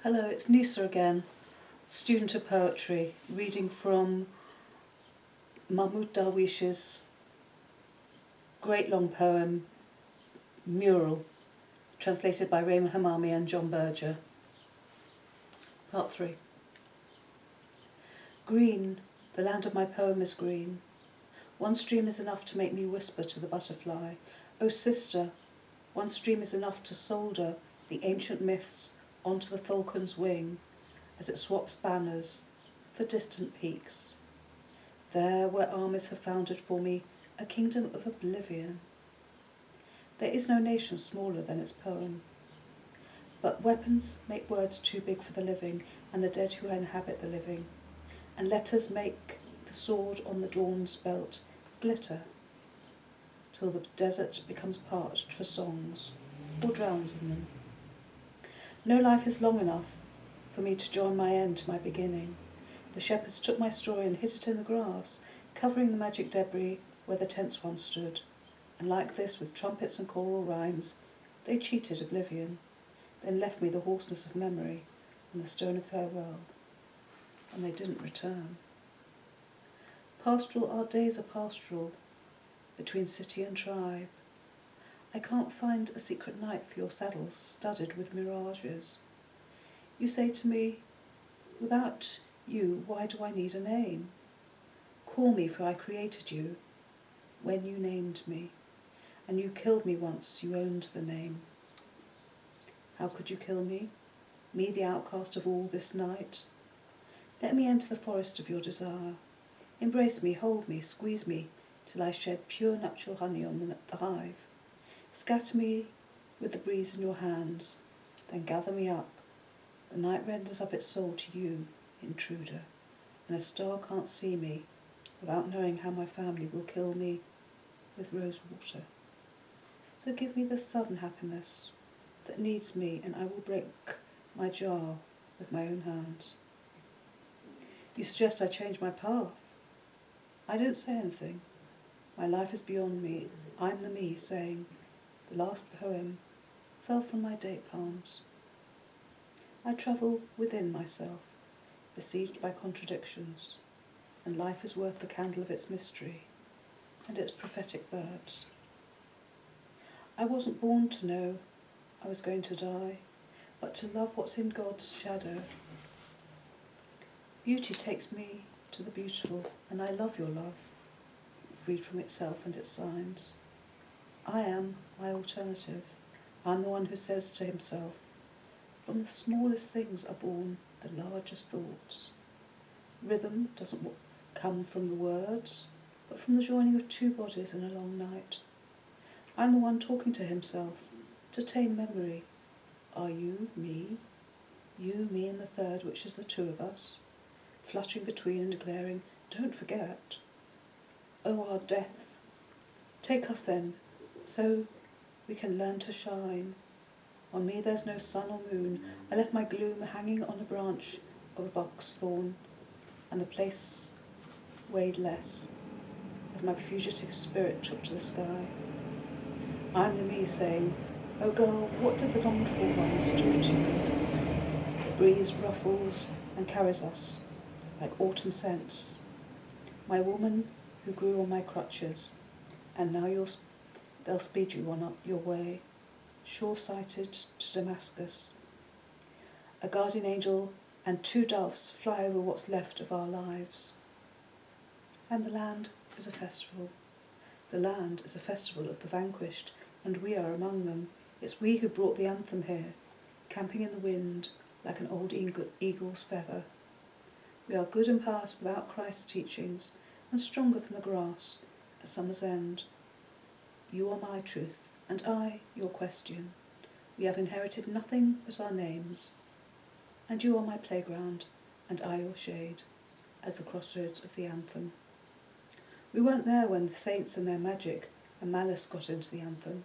Hello, it's Nisa again, student of poetry, reading from Mahmoud Darwish's great long poem, Mural, translated by Ray Hamami and John Berger. Part 3. Green, the land of my poem is green. One stream is enough to make me whisper to the butterfly, "Oh sister, one stream is enough to solder the ancient myths onto the falcon's wing as it swaps banners for distant peaks. There where armies have founded for me a kingdom of oblivion. There is no nation smaller than its poem. But weapons make words too big for the living and the dead who inhabit the living, and letters make the sword on the dawn's belt glitter till the desert becomes parched for songs or drowns in them. No life is long enough for me to join my end to my beginning. The shepherds took my story and hid it in the grass, covering the magic debris where the tents once stood. And like this, with trumpets and choral rhymes, they cheated oblivion, then left me the hoarseness of memory and the stone of farewell. And they didn't return. Pastoral, our days are pastoral, between city and tribe. I can't find a secret night for your saddles studded with mirages. You say to me, without you, why do I need a name? Call me, for I created you when you named me, and you killed me once you owned the name. How could you kill me? Me, the outcast of all this night? Let me enter the forest of your desire. Embrace me, hold me, squeeze me, till I shed pure natural honey on the hive. Scatter me with the breeze in your hands, then gather me up. The night renders up its soul to you, intruder, and a star can't see me without knowing how my family will kill me with rose water. So give me the sudden happiness that needs me, and I will break my jar with my own hands. You suggest I change my path. I didn't say anything. My life is beyond me. I'm the me saying, the last poem fell from my date palms. I travel within myself, besieged by contradictions, and life is worth the candle of its mystery and its prophetic birds. I wasn't born to know I was going to die, but to love what's in God's shadow. Beauty takes me to the beautiful, and I love your love, freed from itself and its signs. I am my alternative. I'm the one who says to himself, from the smallest things are born the largest thoughts. Rhythm doesn't come from the words, but from the joining of two bodies in a long night. I'm the one talking to himself, to tame memory. Are you, me? You, me, and the third, which is the two of us, fluttering between and declaring, don't forget. Oh, our death. Take us then, so we can learn to shine. On me there's no sun or moon. I left my gloom hanging on a branch of a box thorn, and the place weighed less as my fugitive spirit took to the sky. I'm the me saying, oh girl, what did the longed for ones do to you? The breeze ruffles and carries us like autumn scents. My woman who grew on my crutches, and now they'll speed you on up your way, sure-sighted to Damascus. A guardian angel and two doves fly over what's left of our lives. And the land is a festival. The land is a festival of the vanquished, and we are among them. It's we who brought the anthem here, camping in the wind like an old eagle's feather. We are good and past without Christ's teachings, and stronger than the grass at summer's end. You are my truth, and I your question. We have inherited nothing but our names, and you are my playground, and I your shade, as the crossroads of the anthem. We weren't there when the saints and their magic and malice got into the anthem.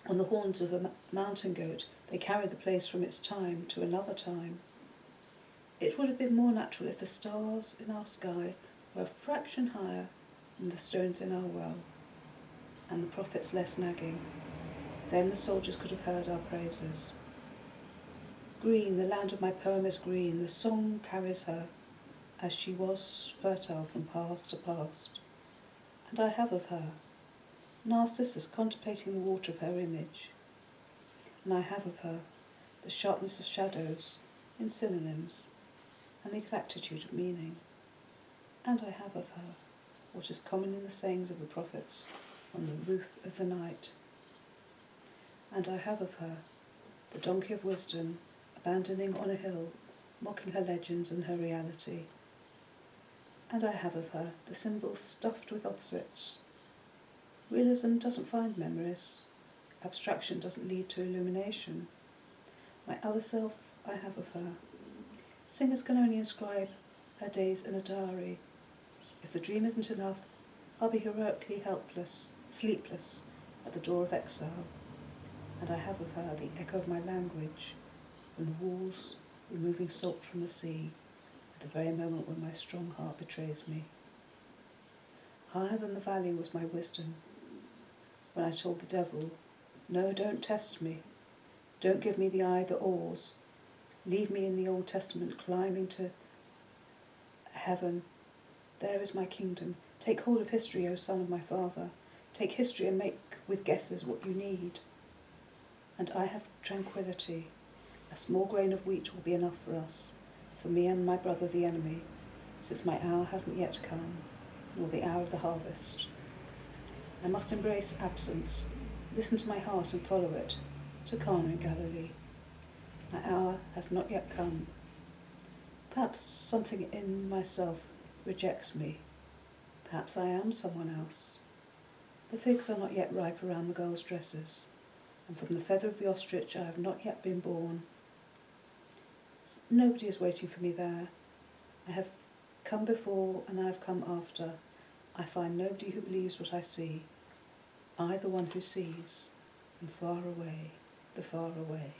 On the horns of a mountain goat, they carried the place from its time to another time. It would have been more natural if the stars in our sky were a fraction higher than the stones in our well, and the prophets less nagging. Then the soldiers could have heard our praises. green, the land of my poem is green, the song carries her, as she was fertile from past to past. And I have of her, Narcissus contemplating the water of her image. And I have of her, the sharpness of shadows in synonyms, and the exactitude of meaning. And I have of her, what is common in the sayings of the prophets on the roof of the night. And I have of her, the donkey of wisdom, abandoning on a hill, mocking her legends and her reality. And I have of her, the symbols stuffed with opposites. Realism doesn't find memories. Abstraction doesn't lead to illumination. My other self I have of her. Singers can only inscribe her days in a diary. If the dream isn't enough, I'll be heroically helpless, sleepless, at the door of exile. And I have of her the echo of my language, from the walls removing salt from the sea, at the very moment when my strong heart betrays me. Higher than the valley was my wisdom, when I told the devil, no, don't test me, don't give me the eye that awes, leave me in the Old Testament climbing to heaven. There is my kingdom. Take hold of history, O son of my father. Take history and make with guesses what you need. And I have tranquility. A small grain of wheat will be enough for us, for me and my brother the enemy, since my hour hasn't yet come, nor the hour of the harvest. I must embrace absence, listen to my heart and follow it, to Cana in Galilee. My hour has not yet come. Perhaps something in myself rejects me. Perhaps I am someone else. The figs are not yet ripe around the girls' dresses, and from the feather of the ostrich I have not yet been born. Nobody is waiting for me there. I have come before and I have come after. I find nobody who believes what I see. I, the one who sees, and far away, the far away.